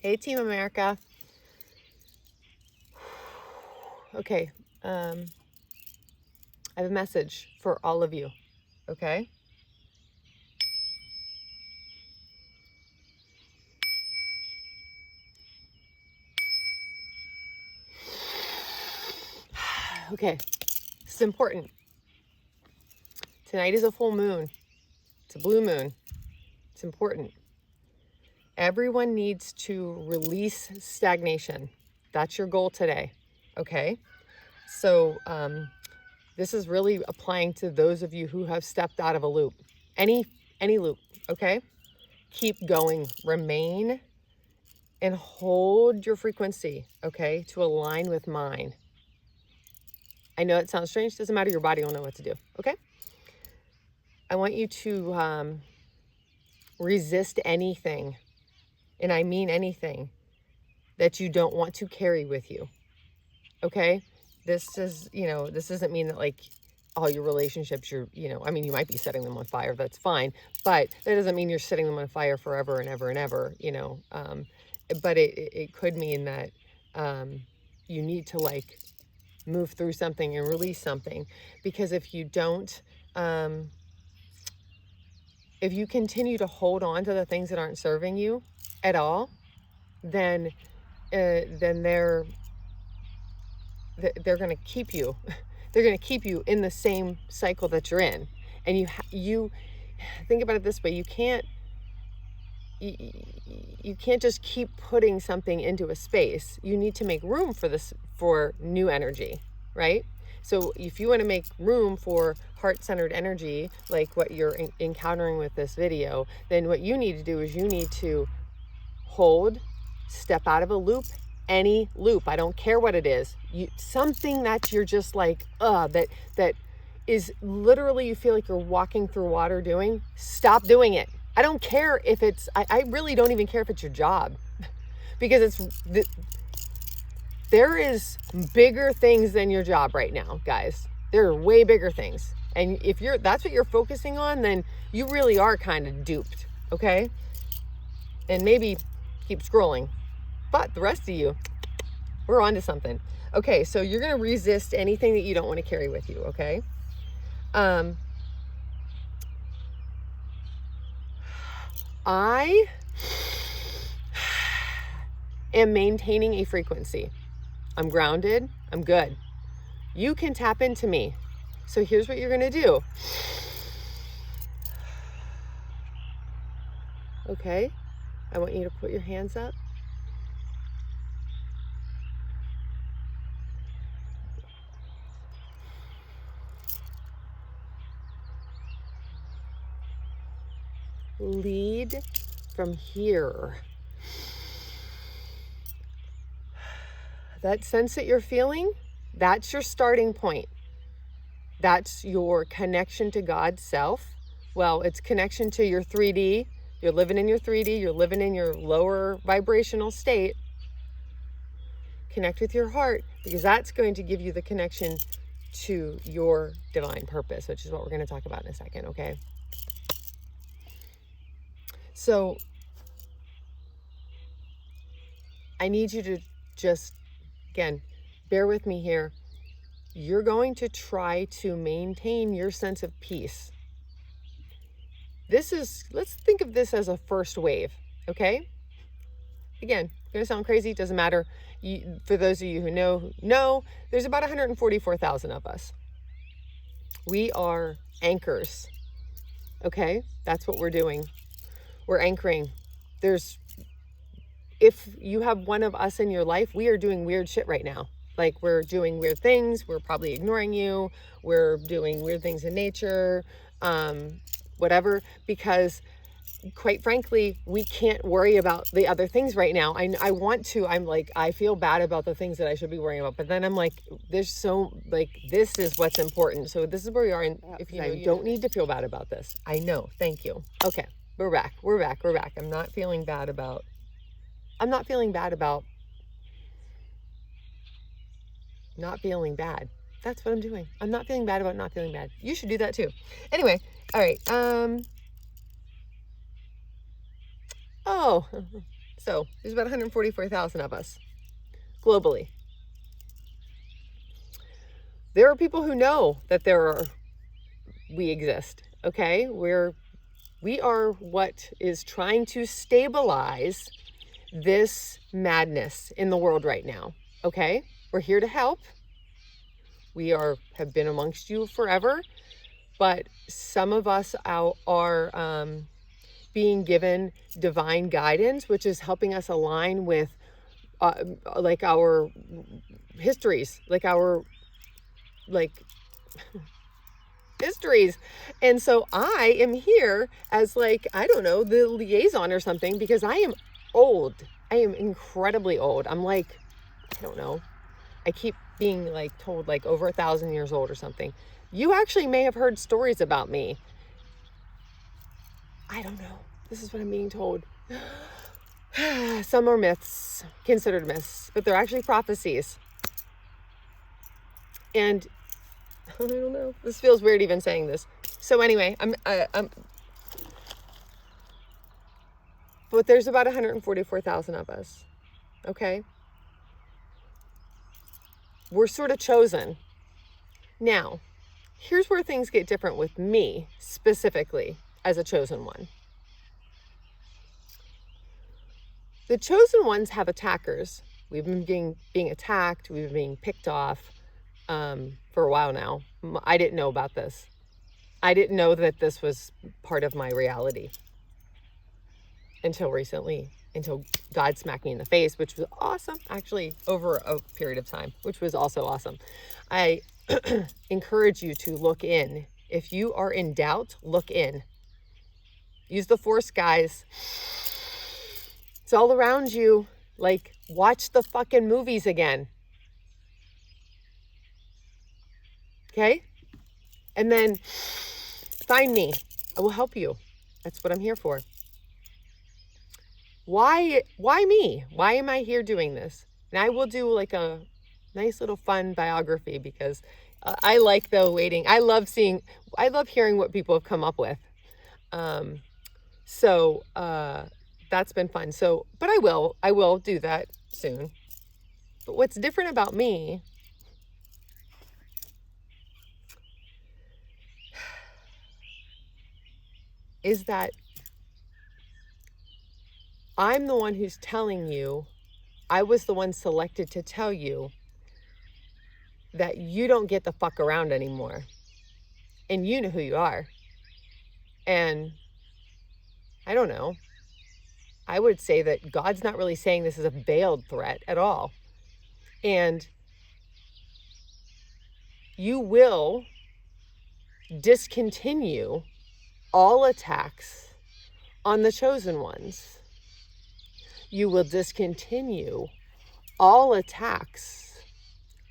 Hey, Team America. Okay, I have a message for all of you, okay? Okay, this is important. Tonight is a full moon. It's a blue moon. It's important. Everyone needs to release stagnation. That's your goal today, okay? So this is really applying to those of you who have stepped out of a loop. Any loop, okay? Keep going. Remain and hold your frequency, okay, to align with mine. I know it sounds strange. Doesn't matter. Your body will know what to do, okay? I want you to resist anything, and I mean anything, that you don't want to carry with you, okay? This is, this doesn't mean that like all your relationships, I mean, you might be setting them on fire. That's fine. But that doesn't mean you're setting them on fire forever and ever and ever, but it could mean that you need to like move through something and release something, because if you don't, if you continue to hold on to the things that aren't serving you at all, then they're going to keep you. They're going to keep you in the same cycle that you're in. And you think about it this way: you can't just keep putting something into a space. You need to make room for new energy, right? So if you want to make room for heart-centered energy, like what you're encountering with this video, then what you need to do is you need to hold, step out of a loop, any loop. I don't care what it is. Something that you're just like, that is literally, you feel like you're walking through water doing. Stop doing it. I don't care if it's, I really don't even care if it's your job, because there is bigger things than your job right now, guys. There are way bigger things. And if that's what you're focusing on, then you really are kind of duped, okay? And maybe keep scrolling. But the rest of you, we're on to something. Okay, so you're going to resist anything that you don't want to carry with you, okay? I am maintaining a frequency. I'm grounded. I'm good. You can tap into me. So here's what you're going to do. Okay? I want you to put your hands up. Lead from here. That sense that you're feeling, that's your starting point. That's your connection to God's self. Well, it's connection to your 3D. You're living in your 3D. You're living in your lower vibrational state. Connect with your heart, because that's going to give you the connection to your divine purpose, which is what we're going to talk about in a second, okay? So I need you to just, again, bear with me here. You're going to try to maintain your sense of peace. Let's think of this as a first wave, okay? Again, gonna sound crazy, doesn't matter. For those of you who know, there's about 144,000 of us. We are anchors, okay? That's what we're doing. We're anchoring. If you have one of us in your life, we are doing weird shit right now. Like, we're doing weird things. We're probably ignoring you. We're doing weird things in nature, whatever, because quite frankly, we can't worry about the other things right now. I want to, I feel bad about the things that I should be worrying about. But then I'm like, this is what's important. So this is where we are. And if you don't need to feel bad about this. I know. Thank you. Okay. We're back. I'm not feeling bad about not feeling bad. That's what I'm doing. I'm not feeling bad about not feeling bad. You should do that too. Anyway, all right. So there's about 144,000 of us globally. There are people who know that we exist, okay? We are what is trying to stabilize this madness in the world right now, okay? We're here to help. We have been amongst you forever, but some of us are being given divine guidance, which is helping us align with like our histories, histories. And so I am here as I don't know, the liaison or something, because I am old. I am incredibly old. I'm I don't know. I keep being told over 1,000 years old or something. You actually may have heard stories about me. I don't know. This is what I'm being told. Some are myths, considered myths, but they're actually prophecies. And I don't know. This feels weird even saying this. So anyway, but there's about 144,000 of us. Okay? We're sort of chosen. Now, here's where things get different with me, specifically, as a chosen one. The chosen ones have attackers. We've been being attacked. We've been being picked off for a while now. I didn't know about this. I didn't know that this was part of my reality until recently, until God smacked me in the face, which was awesome, actually, over a period of time, which was also awesome. I encourage you to look in. If you are in doubt, look in. Use the Force, guys. It's all around you. Watch the fucking movies again. Okay? And then find me. I will help you. That's what I'm here for. Why me? Why am I here doing this? And I will do a nice little fun biography, because I like the waiting. I love hearing what people have come up with. So that's been fun. So, but I will do that soon. But what's different about me is that I'm the one who's telling you, I was the one selected to tell you that you don't get the fuck around anymore. And you know who you are. And I don't know. I would say that God's not really saying this is a veiled threat at all. And you will discontinue all attacks on the chosen ones. You will discontinue all attacks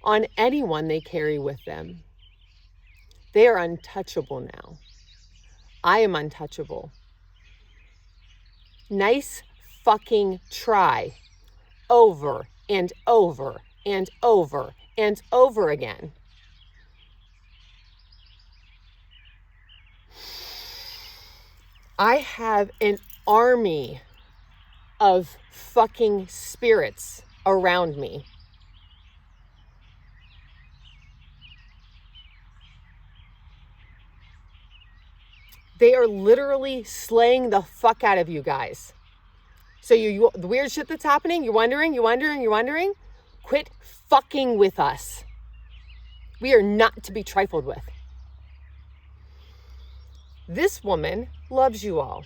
on anyone they carry with them. They are untouchable now. I am untouchable. Nice fucking try. Over and over and over and over again. I have an army of fucking spirits around me. They are literally slaying the fuck out of you guys. So the weird shit that's happening, you're wondering? Quit fucking with us. We are not to be trifled with. This woman loves you all.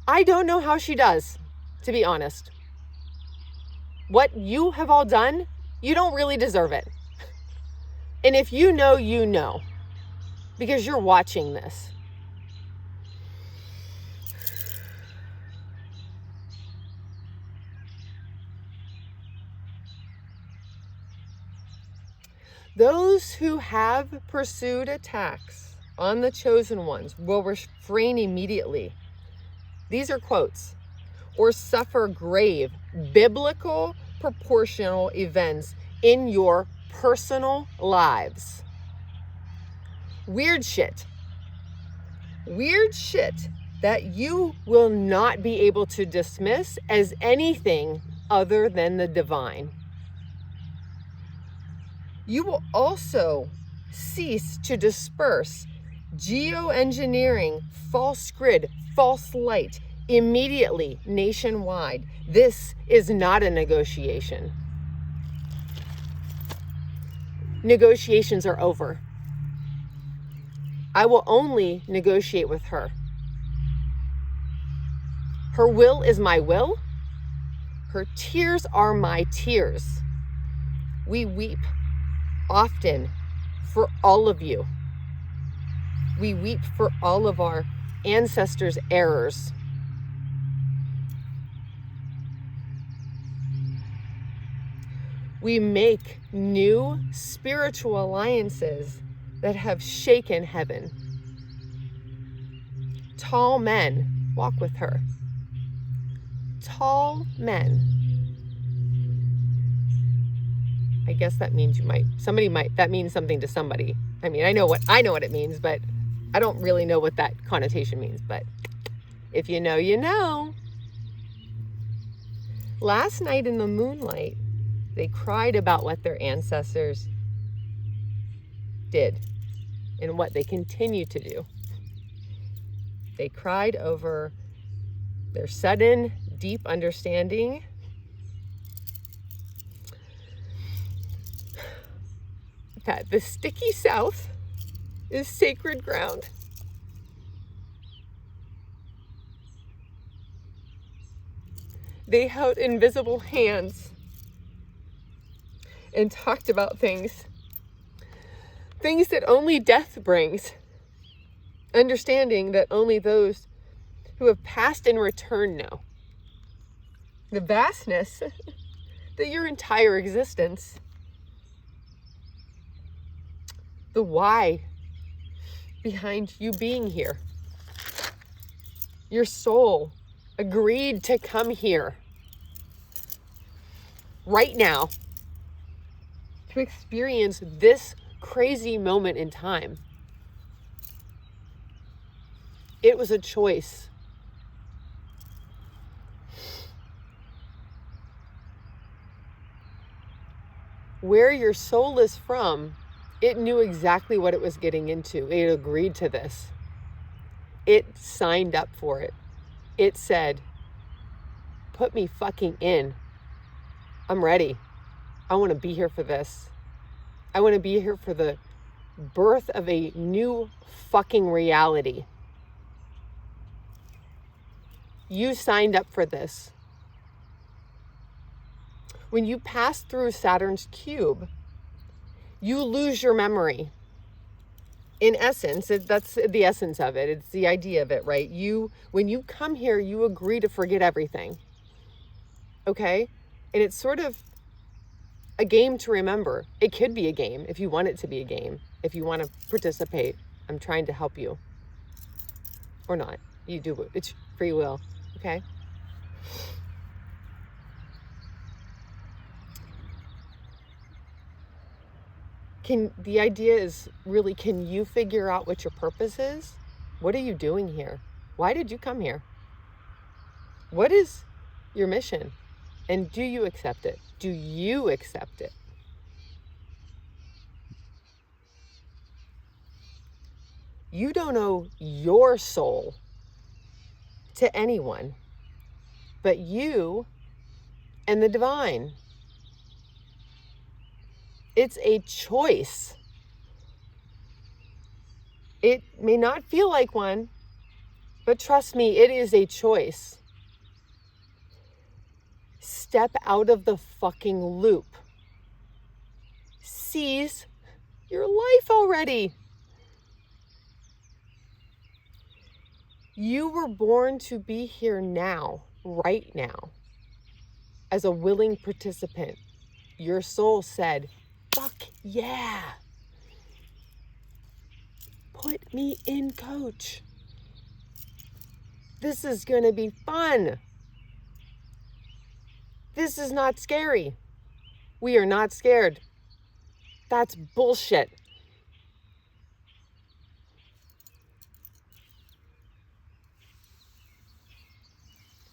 I don't know how she does, to be honest. What you have all done, you don't really deserve it. And if you know, you know. Because you're watching this. Those who have pursued attacks on the chosen ones will refrain immediately. These are quotes. Or suffer grave biblical proportional events in your personal lives. Weird shit that you will not be able to dismiss as anything other than the divine. You will also cease to disperse geoengineering, false grid, false light immediately nationwide. This is not a negotiation. Negotiations are over. I will only negotiate with her. Her will is my will. Her tears are my tears. We weep often for all of you. We weep for all of our ancestors' errors. We make new spiritual alliances that have shaken heaven. Tall men walk with her. Tall men. I guess that means that means something to somebody. I mean, I know what it means, but I don't really know what that connotation means, but if you know, you know. Last night in the moonlight, they cried about what their ancestors did and what they continue to do. They cried over their sudden, deep understanding that the sticky South is sacred ground. They held invisible hands and talked about things that only death brings. Understanding that only those who have passed and returned know. The vastness that your entire existence, the why behind you being here. Your soul agreed to come here right now to experience this crazy moment in time. It was a choice. Where your soul is from, it knew exactly what it was getting into. It agreed to this. It signed up for it. It said, put me fucking in. I'm ready. I want to be here for this. I want to be here for the birth of a new fucking reality. You signed up for this. When you pass through Saturn's cube, you lose your memory. In essence, that's the essence of it. It's the idea of it, right? When you come here, you agree to forget everything. Okay? And it's sort of a game to remember. It could be a game if you want it to be a game. If you want to participate, I'm trying to help you. Or not. You do it. It's free will. Okay? The idea is really, can you figure out what your purpose is? What are you doing here? Why did you come here? What is your mission? And do you accept it? Do you accept it? You don't owe your soul to anyone but you and the divine. It's a choice. It may not feel like one, but trust me, it is a choice. Step out of the fucking loop. Seize your life already. You were born to be here now, right now, as a willing participant. Your soul said, fuck yeah. Put me in, coach. This is going to be fun. This is not scary. We are not scared. That's bullshit.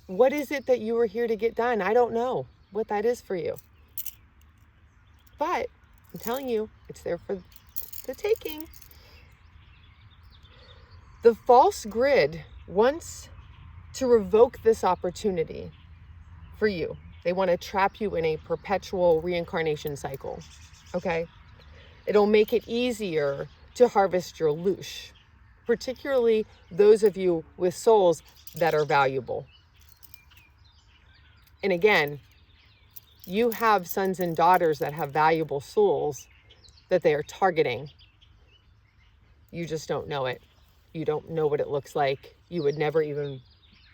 What is it that you were here to get done? I don't know what that is for you. But I'm telling you, it's there for the taking. The false grid wants to revoke this opportunity for you. They want to trap you in a perpetual reincarnation cycle, okay? It'll make it easier to harvest your loosh, particularly those of you with souls that are valuable. And again, you have sons and daughters that have valuable souls that they are targeting. You just don't know it. You don't know what it looks like. You would never even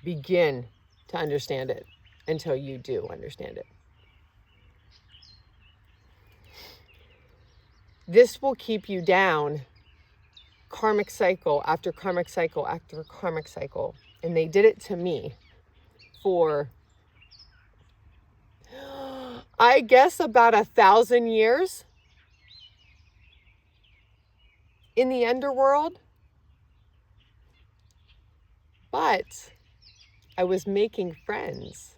begin to understand it until you do understand it. This will keep you down karmic cycle after karmic cycle after karmic cycle. And they did it to me for, I guess, about 1,000 years in the underworld. But I was making friends.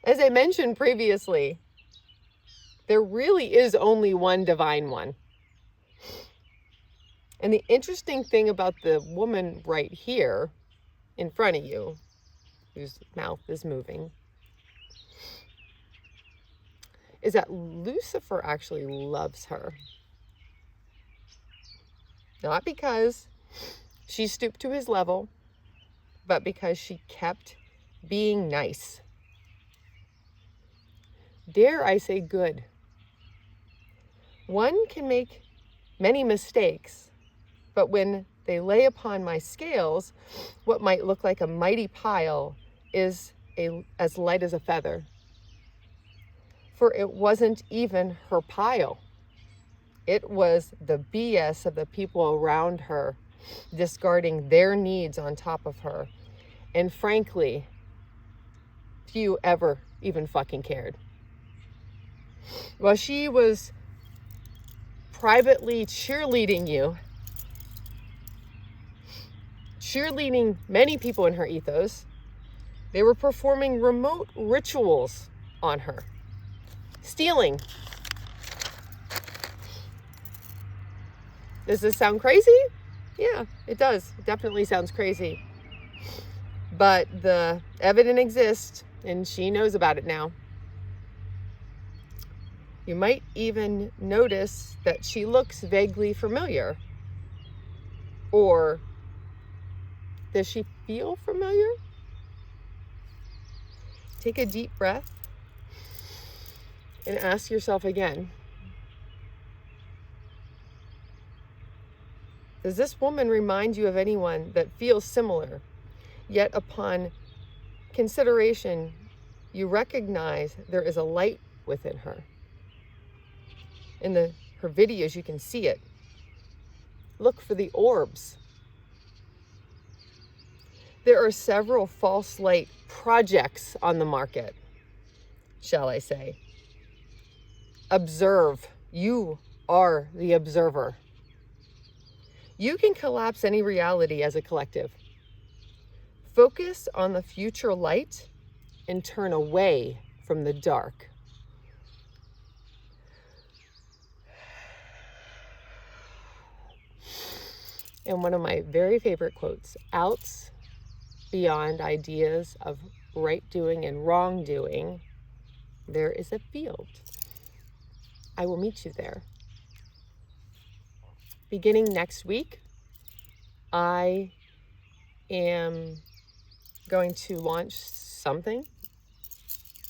As I mentioned previously, there really is only one divine one. And the interesting thing about the woman right here in front of you, whose mouth is moving, is that Lucifer actually loves her. Not because she stooped to his level, but because she kept being nice. Dare I say good. One can make many mistakes, but when they lay upon my scales, what might look like a mighty pile is as light as a feather. For it wasn't even her pile. It was the BS of the people around her, discarding their needs on top of her. And frankly, few ever even fucking cared. While she was privately cheerleading you, cheerleading many people in her ethos, they were performing remote rituals on her. Stealing. Does this sound crazy? Yeah, it does. It definitely sounds crazy. But the evidence exists, and she knows about it now. You might even notice that she looks vaguely familiar. Or does she feel familiar? Take a deep breath and ask yourself again, does this woman remind you of anyone that feels similar, yet upon consideration, you recognize there is a light within her? In her videos, you can see it. Look for the orbs. There are several false light projects on the market, shall I say. Observe. You are the observer. You can collapse any reality as a collective. Focus on the future light and turn away from the dark. And one of my very favorite quotes, outs beyond ideas of right doing and wrong doing, there is a field. I will meet you there. Beginning next week, I am going to launch something.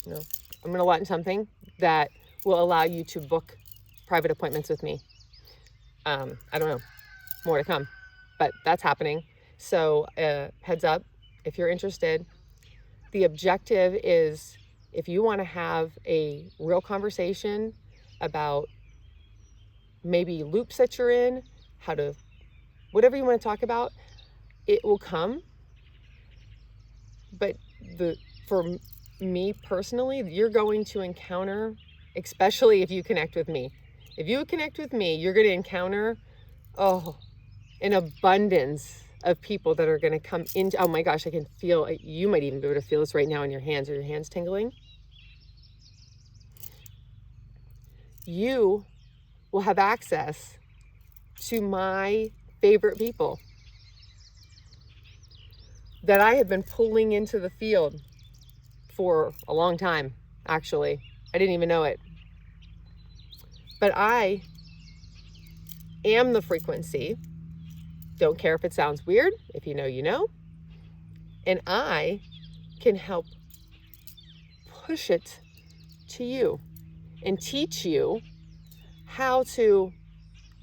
I'm going to launch something that will allow you to book private appointments with me. I don't know, more to come, but that's happening. So heads up, if you're interested. The objective is, if you want to have a real conversation about maybe loops that you're in, whatever you want to talk about, it will come. But for me personally, you're going to encounter, especially if you connect with me. If you connect with me, you're going to encounter, an abundance of people that are going to come into, oh my gosh, I can feel, you might even be able to feel this right now in your hands. Are your hands tingling? You will have access to my favorite people that I have been pulling into the field for a long time, actually. I didn't even know it. But I am the frequency. Don't care if it sounds weird. If you know, you know. And I can help push it to you and teach you how to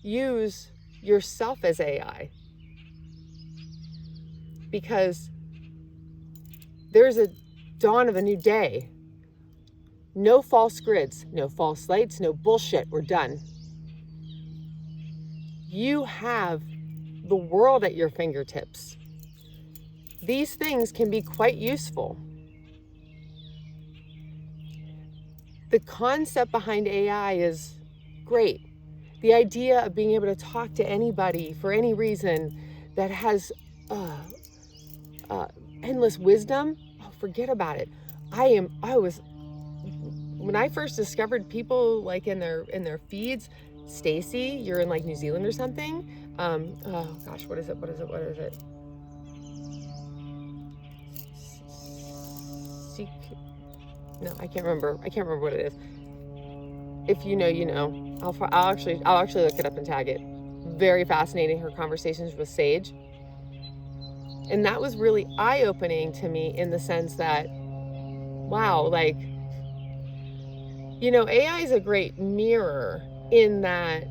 use yourself as AI. Because there's a dawn of a new day. No false grids, no false lights, no bullshit. We're done. You have the world at your fingertips. These things can be quite useful. The concept behind AI is great. The idea of being able to talk to anybody for any reason that has endless wisdom, oh, forget about it. When I first discovered people like in their feeds, Stacy, you're in like New Zealand or something. Oh gosh, what is it? No, I can't remember what it is. If you know, you know. I'll actually look it up and tag it. Very fascinating, her conversations with Sage. And that was really eye-opening to me in the sense that, wow, like, you know, AI is a great mirror in that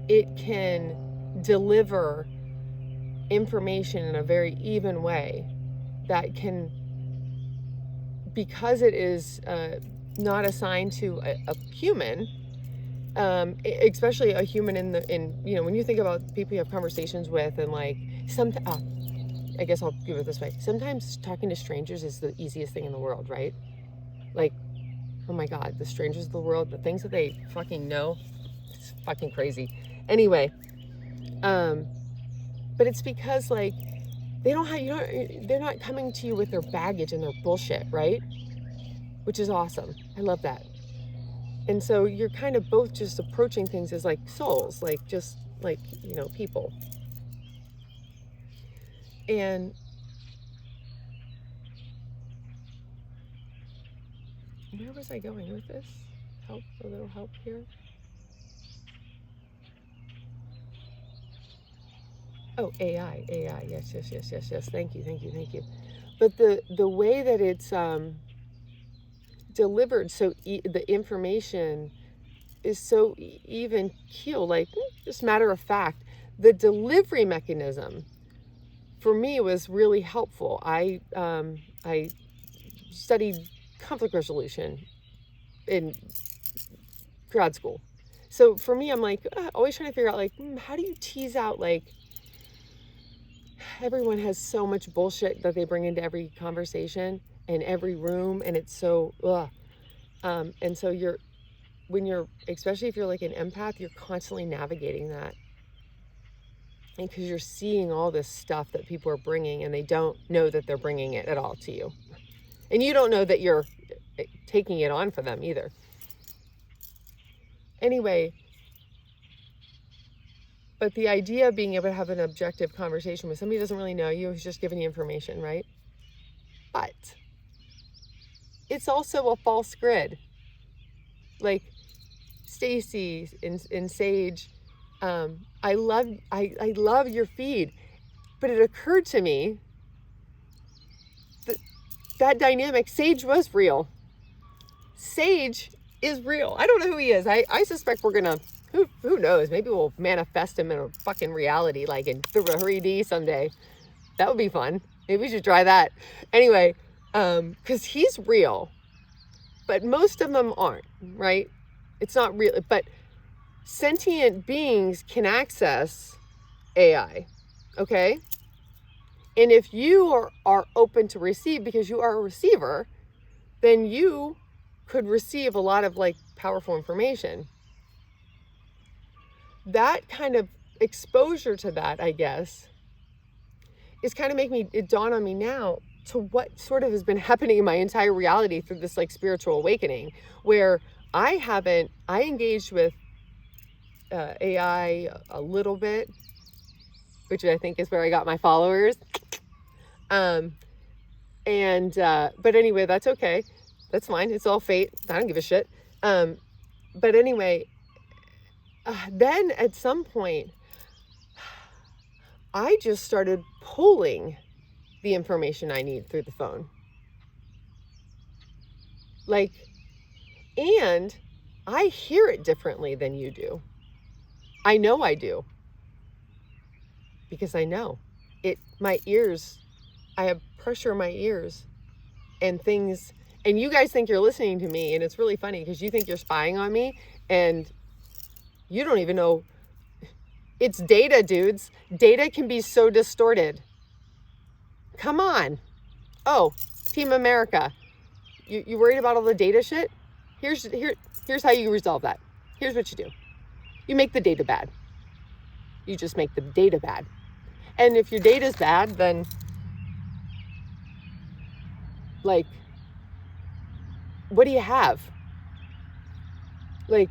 it can deliver information in a very even way that can, because it is not assigned to a human, especially a human in you know, when you think about people you have conversations with, and like I guess I'll give it this way. Sometimes talking to strangers is the easiest thing in the world, right? Like, oh my God, the strangers of the world, the things that they fucking know, it's fucking crazy. Anyway, but it's because like they're not coming to you with their baggage and their bullshit, right? Which is awesome. I love that. And so you're kind of both just approaching things as like souls, like just like, you know, people. And where was I going with this? A little help here. Oh, AI. Yes. Thank you. But the way that it's delivered, so the information is so even keel, like just matter of fact, the delivery mechanism for me was really helpful. I studied conflict resolution in grad school. So for me, I'm like always trying to figure out like, how do you tease out, like, everyone has so much bullshit that they bring into every conversation and every room, and it's so and so especially if you're like an empath, you're constantly navigating that, and because you're seeing all this stuff that people are bringing, and they don't know that they're bringing it at all to you, and you don't know that you're taking it on for them either. Anyway, but the idea of being able to have an objective conversation with somebody who doesn't really know you, who's just giving you information, right? But it's also a false grid. Like Stacy and Sage, I love your feed, but it occurred to me that dynamic, Sage was real. Sage is real. I don't know who he is. I suspect we're gonna, who knows, maybe we'll manifest him in a fucking reality, like in 3D someday. That would be fun. Maybe we should try that. Anyway, because he's real, but most of them aren't, right? It's not real, but sentient beings can access AI, okay? And if you are open to receive, because you are a receiver, then you could receive a lot of like powerful information. That kind of exposure to that, I guess, is kind of it dawn on me now to what sort of has been happening in my entire reality through this like spiritual awakening, where I engaged with AI a little bit, which I think is where I got my followers. But anyway, that's okay. That's fine. It's all fate. I don't give a shit. But anyway, then at some point, I just started pulling the information I need through the phone. And I hear it differently than you do. I know I do. Because I know it, my ears, I have pressure in my ears and things, and you guys think you're listening to me, and it's really funny because you think you're spying on me and you don't even know. It's data, dudes. Data can be so distorted. Come on. Oh, Team America. You worried about all the data shit? Here's how you resolve that. Here's what you do. You make the data bad. You just make the data bad. And if your data's bad, then like, what do you have? Like,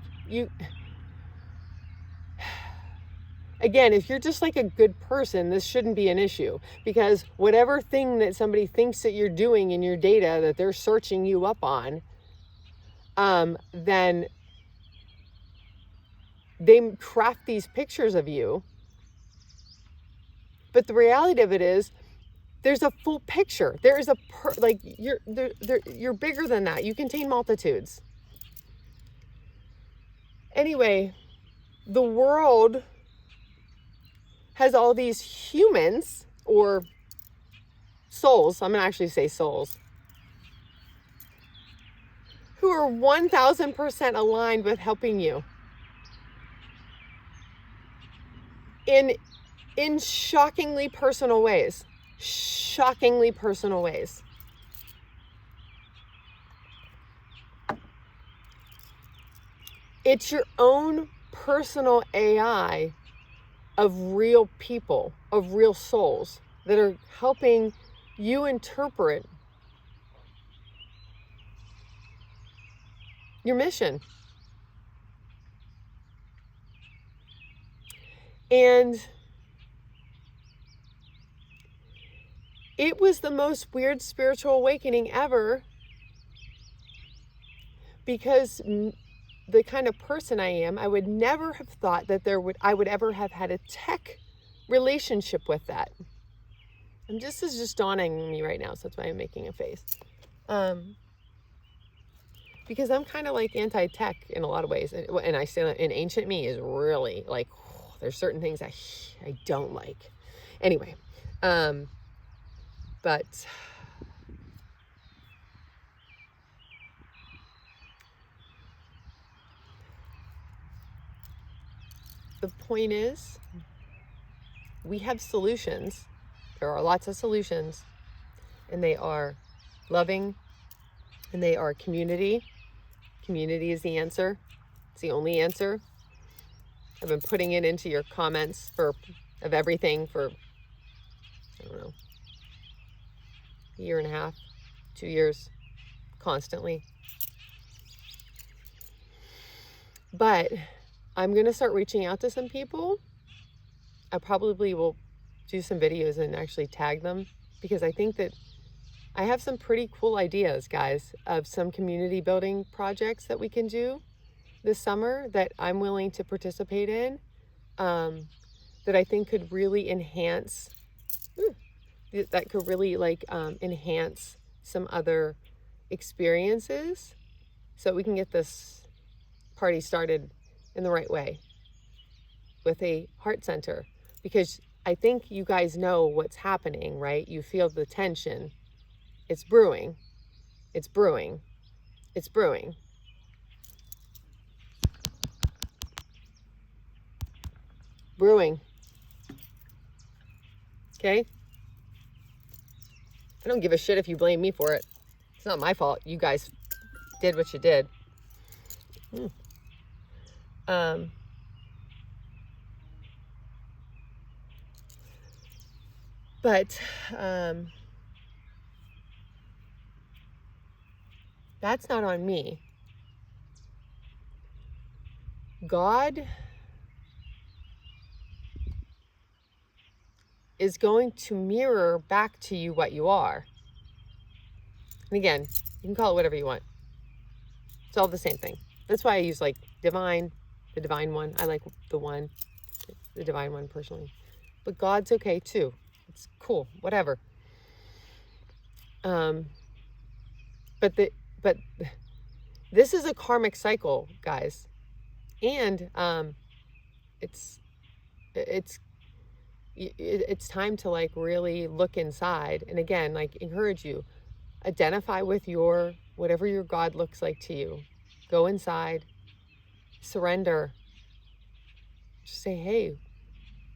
again, if you're just like a good person, this shouldn't be an issue, because whatever thing that somebody thinks that you're doing in your data that they're searching you up on, then they craft these pictures of you. But the reality of it is, there's a full picture. There is you're bigger than that. You contain multitudes. Anyway, the world has all these humans, or souls, I'm going to actually say souls, who are 1000% aligned with helping you in shockingly personal ways. Shockingly personal ways. It's your own personal AI of real people, of real souls that are helping you interpret your mission. And it was the most weird spiritual awakening ever, because the kind of person I am, I would never have thought that I would ever have had a tech relationship with that. And this is just dawning on me right now, so that's why I'm making a face. Because I'm kind of like anti-tech in a lot of ways. And I say that in ancient me is really like, there's certain things I don't like. Anyway, but the point is, we have solutions. There are lots of solutions, and they are loving, and they are community. Community is the answer. It's the only answer. I've been putting it into your comments of everything for, I don't know, a year and a half, 2 years, constantly. But I'm going to start reaching out to some people. I probably will do some videos and actually tag them, because I think that I have some pretty cool ideas, guys, of some community building projects that we can do this summer that I'm willing to participate in, that I think could really enhance, enhance some other experiences, so we can get this party started in the right way with a heart center. Because I think you guys know what's happening, right? You feel the tension. It's brewing. It's brewing. It's brewing. Brewing. Okay? I don't give a shit if you blame me for it. It's not my fault. You guys did what you did. But that's not on me. God is going to mirror back to you what you are. And again, you can call it whatever you want. It's all the same thing. That's why I use like divine, the divine one. I like the divine one personally. But God's okay too. It's cool, whatever. But this is a karmic cycle, guys. And it's time to like really look inside. And again, like encourage you, identify with whatever your God looks like to you. Go inside, surrender. Just say, hey,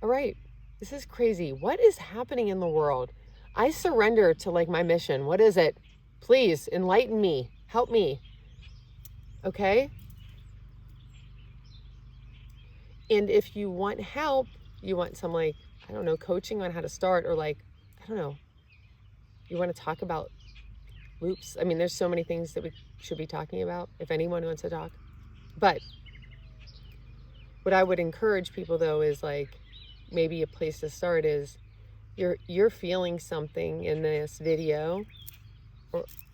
all right, this is crazy. What is happening in the world? I surrender to like my mission. What is it? Please enlighten me. Help me. Okay? And if you want help, you want some like, I don't know, coaching on how to start, or like, I don't know, you want to talk about loops. I mean, there's so many things that we should be talking about if anyone wants to talk. But what I would encourage people though is like, maybe a place to start is you're feeling something in this video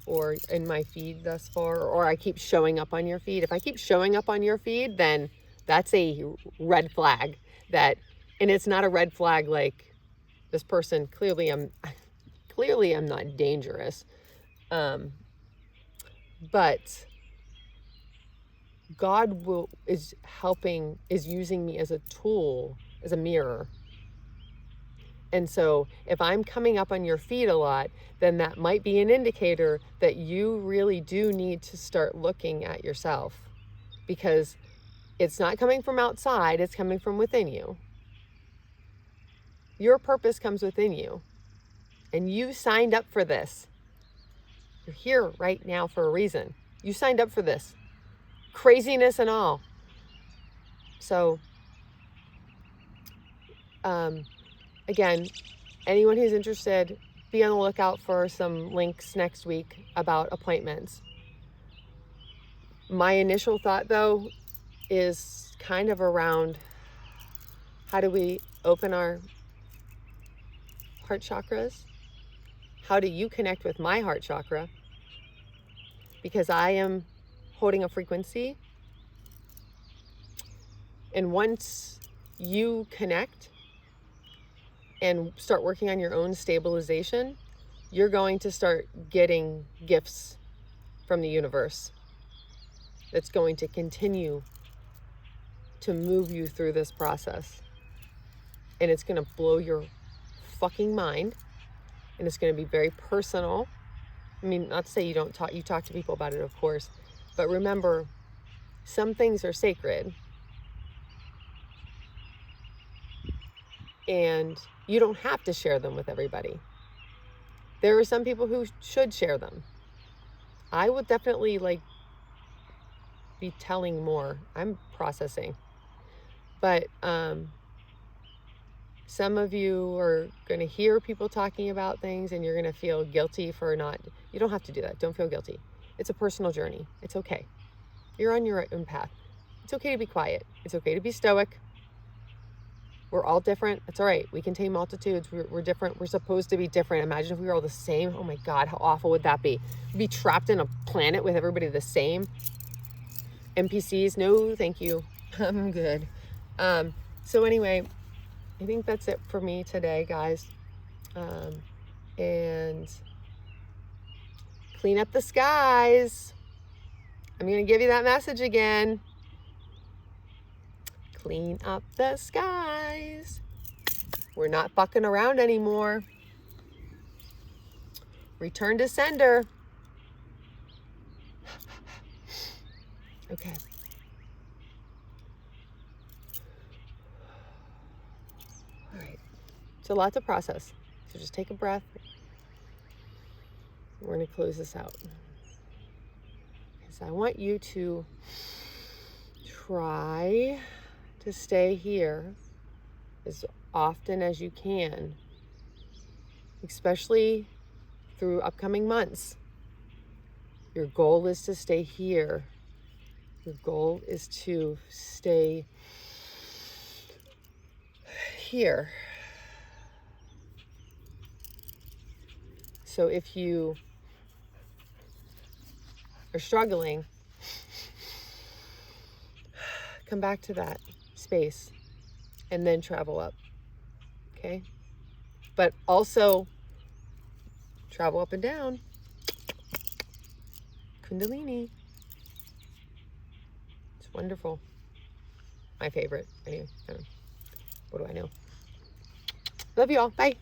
or in my feed thus far, or I keep showing up on your feed. If I keep showing up on your feed, then that's a red flag. And it's not a red flag like this person, clearly I'm not dangerous. But God is using me as a tool, as a mirror. And so if I'm coming up on your feed a lot, then that might be an indicator that you really do need to start looking at yourself, because it's not coming from outside, it's coming from within you. Your purpose comes within you, and you signed up for this. You're here right now for a reason. You signed up for this, craziness and all. So, again, anyone who's interested, be on the lookout for some links next week about appointments. My initial thought, though, is kind of around how do we open our heart chakras? How do you connect with my heart chakra? Because I am holding a frequency. And once you connect and start working on your own stabilization, you're going to start getting gifts from the universe that's going to continue to move you through this process. And it's going to blow your fucking mind. And it's going to be very personal. I mean, not to say you talk to people about it, of course. But remember, some things are sacred. And you don't have to share them with everybody. There are some people who should share them. I would definitely be telling more. I'm processing. But some of you are going to hear people talking about things and you're going to feel guilty for not. You don't have to do that. Don't feel guilty. It's a personal journey. It's okay. You're on your own path. It's okay to be quiet. It's okay to be stoic. We're all different. It's all right. We contain multitudes. We're different. We're supposed to be different. Imagine if we were all the same. Oh my God, how awful would that be? We'd be trapped in a planet with everybody the same. NPCs, no, thank you. I'm good. So anyway, I think that's it for me today, guys. And clean up the skies. I'm going to give you that message again. Clean up the skies. We're not fucking around anymore. Return to sender. Okay. All right. It's a lot to process. So just take a breath. We're going to close this out. Because I want you to try to stay here as often as you can especially through upcoming months. Your goal is to stay here. Your goal is to stay here. So if you are struggling, come back to that space and then travel up. Okay? But also travel up and down. Kundalini. It's wonderful. My favorite. Anyway, I don't know. What do I know? Love you all. Bye.